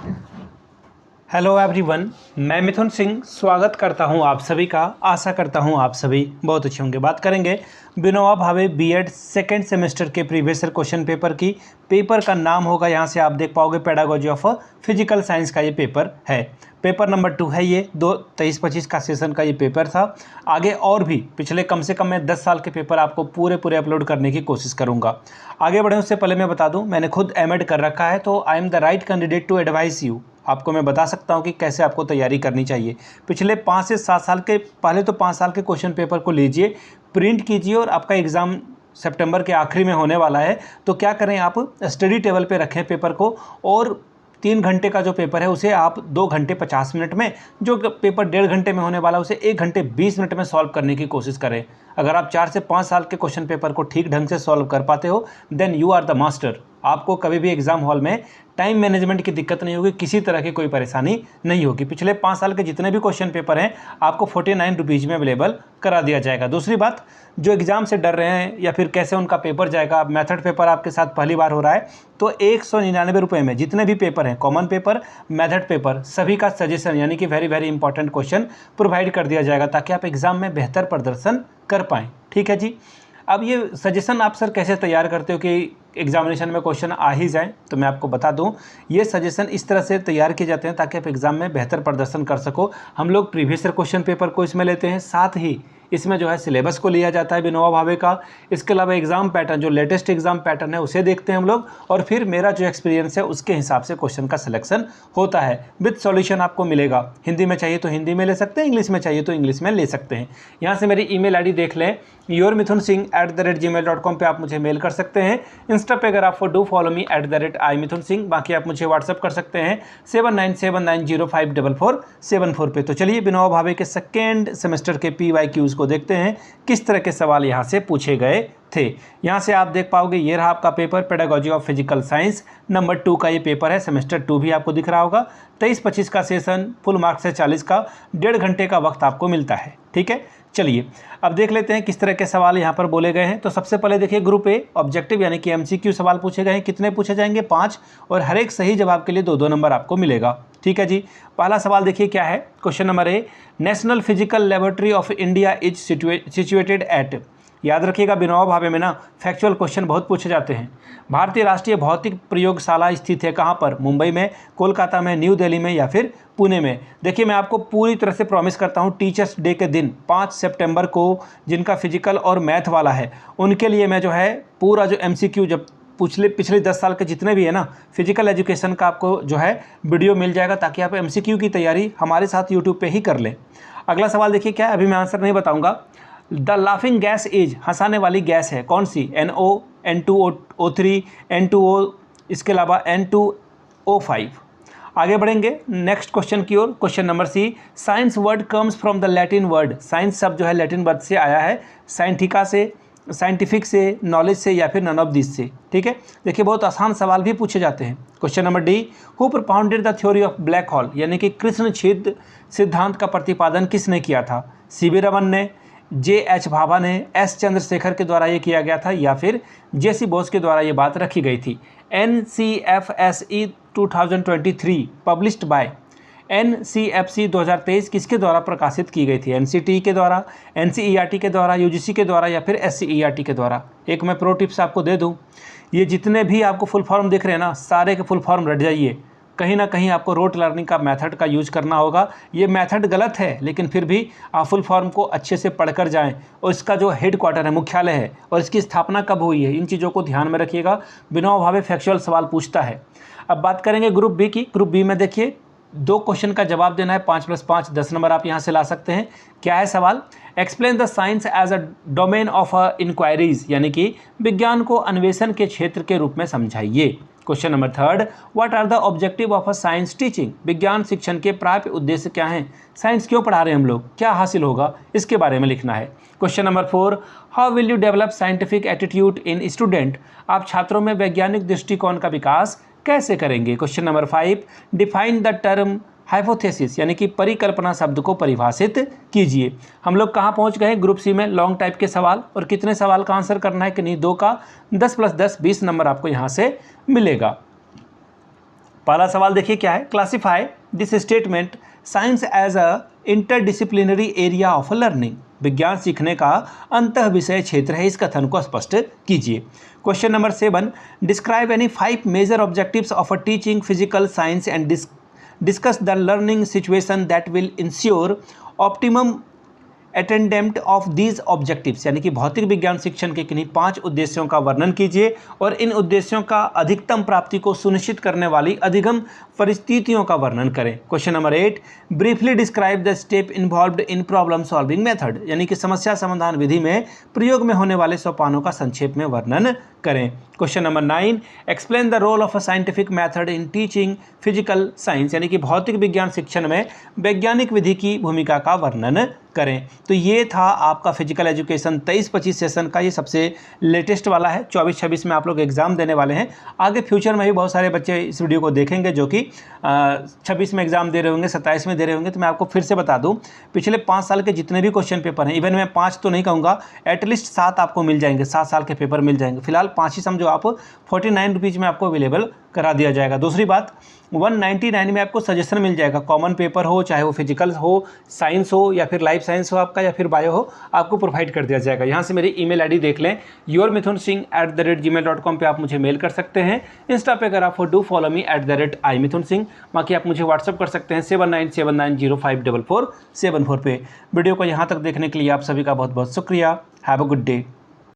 Hello everyone, मैं मिथुन सिंह स्वागत करता हूं आप सभी का। आशा करता हूं आप सभी बहुत अच्छे होंगे। बात करेंगे Vinoba Bhave BEd second semester के प्रीवियस ईयर क्वेश्चन पेपर की। पेपर का नाम होगा, यहाँ से आप देख पाओगे, पेडागोजी ऑफ फिजिकल साइंस का ये पेपर है। पेपर नंबर 2 है ये। 23-25 का सेशन का ये पेपर था। आगे और भी पिछले कम से कम मैं 10 साल के पेपर आपको पूरे अपलोड करने की कोशिश करूँगा। आगे बढ़े उससे पहले मैं बता दूँ, मैंने खुद एमएड कर रखा है, तो I am the right candidate to advise you. आपको मैं बता सकता हूं कि कैसे आपको तैयारी करनी चाहिए। पिछले 5 से 7 साल के, पहले तो 5 साल के क्वेश्चन पेपर को लीजिए, प्रिंट कीजिए, और आपका एग्ज़ाम सितंबर के आखिरी में होने वाला है। तो क्या करें, आप स्टडी टेबल पे रखें पेपर को, और 3 घंटे का जो पेपर है उसे आप 2 घंटे 50 मिनट में, जो पेपर 1.5 घंटे में होने वाला है उसे 1 घंटे 20 मिनट में सॉल्व करने की कोशिश करें। अगर आप 4 से 5 साल के क्वेश्चन पेपर को ठीक ढंग से सॉल्व कर पाते हो, then you are the master. आपको कभी भी एग्जाम हॉल में टाइम मैनेजमेंट की दिक्कत नहीं होगी, किसी तरह की कोई परेशानी नहीं होगी। पिछले 5 साल के जितने भी क्वेश्चन पेपर हैं आपको 49 रुपीज़ में अवेलेबल करा दिया जाएगा। दूसरी बात, जो एग्ज़ाम से डर रहे हैं या फिर कैसे उनका पेपर जाएगा, मेथड पेपर आपके साथ पहली बार हो रहा है, तो 199 रुपये में जितने भी पेपर हैं, कॉमन पेपर, मेथड पेपर, सभी का सजेशन यानी कि वेरी इंपॉर्टेंट क्वेश्चन प्रोवाइड कर दिया जाएगा, ताकि आप एग्ज़ाम में बेहतर प्रदर्शन कर पाएँ। ठीक है जी। अब ये सजेशन आप सर कैसे तैयार करते हो कि एग्जामिनेशन में क्वेश्चन आ ही जाए, तो मैं आपको बता दूं, ये सजेशन इस तरह से तैयार किए जाते हैं ताकि आप एग्जाम में बेहतर प्रदर्शन कर सको। हम लोग प्रीवियस ईयर क्वेश्चन पेपर को इसमें लेते हैं, साथ ही इसमें जो है सिलेबस को लिया जाता है विनोबा भावे का। इसके अलावा एग्जाम पैटर्न, जो लेटेस्ट एग्जाम पैटर्न है उसे देखते हैं हम लोग, और फिर मेरा जो एक्सपीरियंस है उसके हिसाब से क्वेश्चन का सिलेक्शन होता है। विद सॉल्यूशन आपको मिलेगा। हिंदी में चाहिए तो हिंदी में ले सकते हैं, इंग्लिश में चाहिए तो इंग्लिश में ले सकते हैं। यहाँ से मेरी email ID देख लें, yourmithunSingh@gmail.com पे आप मुझे मेल कर सकते हैं। इंस्टा पे अगर आप डू फॉलो मी @iMithunSingh। बाकी आप मुझे व्हाट्सअप कर सकते हैं 7979054474 पे। तो चलिए विनोबा भावे के सेकेंड सेमेस्टर के PYQs को देखते हैं, किस तरह के सवाल यहाँ से पूछे गए थे। यहाँ से आप देख पाओगे, ये रहा आपका paper, pedagogy of physical science number 2 का ये पेपर है। सेमेस्टर 2 भी आपको दिख रहा होगा। 23-25 का सेशन, फुल मार्क्स है 40 का, 1.5 घंटे का वक्त आपको मिलता है। ठीक है, चलिए अब देख लेते हैं किस तरह के सवाल यहाँ पर बोले गए हैं। तो सबसे पहले देखिए, ग्रुप ए ऑब्जेक्टिव यानी कि MCQ सवाल पूछे गए हैं। कितने पूछे जाएंगे? 5, और हर एक सही जवाब के लिए 2-2 नंबर आपको मिलेगा। ठीक है जी। पहला सवाल देखिए क्या है। Question number A, national physical laboratory of India is situated at. याद रखिएगा, विनोबा भावे में ना फैक्चुअल क्वेश्चन बहुत पूछे जाते हैं। भारतीय राष्ट्रीय भौतिक प्रयोगशाला स्थित है कहाँ पर? मुंबई में, कोलकाता में, न्यू दिल्ली में, या फिर पुणे में। देखिए, मैं आपको पूरी तरह से प्रॉमिस करता हूँ, टीचर्स डे के दिन 5 सितंबर को जिनका फिजिकल और मैथ वाला है, उनके लिए मैं जो है पूरा जो MCQ, जब पिछले 10 साल के जितने भी है ना फिजिकल एजुकेशन का, आपको जो है वीडियो मिल जाएगा, ताकि आप MCQ की तैयारी हमारे साथ यूट्यूब पे ही कर लें। अगला सवाल देखिए क्या है, अभी मैं आंसर नहीं बताऊंगा। द लाफिंग गैस इज, हंसाने वाली गैस है कौन सी? NO, N2O3, N2O, इसके अलावा N2O5। आगे बढ़ेंगे नेक्स्ट क्वेश्चन की ओर। Question number C, science word comes from the Latin word. Science शब्द जो है लैटिन वर्ड से आया है, साइंटिका से, साइंटिफिक से, नॉलेज से, या फिर नन ऑफ दिस से। ठीक है, देखिए बहुत आसान सवाल भी पूछे जाते हैं। Question number D, who propounded the theory of black hole, यानी कि कृष्ण छेद सिद्धांत का प्रतिपादन किसने किया था? CV रमन ने, JH भाभा ने, S चंद्रशेखर के द्वारा ये किया गया था, या फिर JC बोस के द्वारा ये बात रखी गई थी? NCFSE 2023 पब्लिश्ड बाय, NCFC 2023 किसके द्वारा प्रकाशित की गई थी? NCT के द्वारा, NCERT के द्वारा, UGC के द्वारा, या फिर SCERT के द्वारा? एक मैं प्रो टिप्स आपको दे दूं, ये जितने भी आपको फुल फॉर्म दिख रहे हैं ना, सारे के फुल फॉर्म रट जाइए। कहीं ना कहीं आपको रोट लर्निंग का मेथड का यूज करना होगा। ये मेथड गलत है, लेकिन फिर भी आप फुल फॉर्म को अच्छे से पढ़कर जाएं, और इसका जो हेड क्वार्टर है, मुख्यालय है, और इसकी स्थापना कब हुई है, इन चीज़ों को ध्यान में रखिएगा। विनोबा भावे फैक्चुअल सवाल पूछता है। अब बात करेंगे ग्रुप बी की। ग्रुप बी में देखिए 2 क्वेश्चन का जवाब देना है, 5 + 5 10 नंबर आप यहाँ से ला सकते हैं। क्या है सवाल? Explain the science as a domain of inquiries, यानी कि विज्ञान को अन्वेषण के क्षेत्र के रूप में समझाइए। Question number 3, what are the objective of a science teaching. विज्ञान शिक्षण के प्राप्य उद्देश्य क्या हैं? साइंस क्यों पढ़ा रहे हैं हम लोग, क्या हासिल होगा, इसके बारे में लिखना है। Question number 4, how will you develop scientific attitude in student. आप छात्रों में वैज्ञानिक दृष्टिकोण का विकास कैसे करेंगे। Question number 5, define the term hypothesis, यानी कि परिकल्पना शब्द को परिभाषित कीजिए। हम लोग कहाँ पहुँच गए? ग्रुप सी में लॉन्ग टाइप के सवाल, और कितने सवाल का आंसर करना है कि नहीं, 2 का 10 + 10 20 नंबर आपको यहाँ से मिलेगा। पहला सवाल देखिए क्या है, classify this statement science as a interdisciplinary area of learning. विज्ञान सीखने का अंतः विषय क्षेत्र है, इस कथन को स्पष्ट कीजिए। Question number 7, describe any 5 major objectives of a teaching physical science and discuss the learning situation that will ensure optimum attendant of these objectives, यानी कि भौतिक विज्ञान शिक्षण के किन्हीं 5 उद्देश्यों का वर्णन कीजिए और इन उद्देश्यों का अधिकतम प्राप्ति को सुनिश्चित करने वाली अधिगम परिस्थितियों का वर्णन करें। Question number 8, briefly describe the step involved in problem solving method, यानी कि समस्या समाधान विधि में प्रयोग में होने वाले सोपानों का संक्षेप में वर्णन करें। Question number 9, explain the role of a scientific method in teaching physical science, यानी कि भौतिक विज्ञान शिक्षण में वैज्ञानिक विधि की भूमिका का वर्णन करें। तो ये था आपका फिजिकल एजुकेशन 23-25 सेशन का, ये सबसे लेटेस्ट वाला है। 24-26 में आप लोग एग्जाम देने वाले हैं। आगे फ्यूचर में भी बहुत सारे बच्चे इस वीडियो को देखेंगे जो कि 26 में एग्जाम दे रहे होंगे, 27 में दे रहे होंगे। तो मैं आपको फिर से बता दूं, पिछले 5 साल के जितने भी क्वेश्चन पेपर हैं, इवन मैं 5 तो नहीं कहूँगा, एटलीस्ट 7 आपको मिल जाएंगे, 7 साल के पेपर मिल जाएंगे। फिलहाल 5 ही समझो आप, 49 रुपीज़ में आपको अवेलेबल करा दिया जाएगा। दूसरी बात, 199 में आपको सजेशन मिल जाएगा, कॉमन पेपर हो, चाहे वो फिजिकल हो, साइंस हो या फिर लाइफ साइंस हो आपका, या फिर बायो हो, आपको प्रोवाइड कर दिया जाएगा। यहाँ से मेरी ईमेल आईडी देख लें, yourmithunsingh@gmail.com पे आप मुझे मेल कर सकते हैं। इंस्टा पे अगर आप डू फॉलो मी @imithunsingh, बाकी आप मुझे व्हाट्सअप कर सकते हैं 7979054474 पे। वीडियो को यहाँ तक देखने के लिए आप सभी का बहुत बहुत शुक्रिया। Have a good day.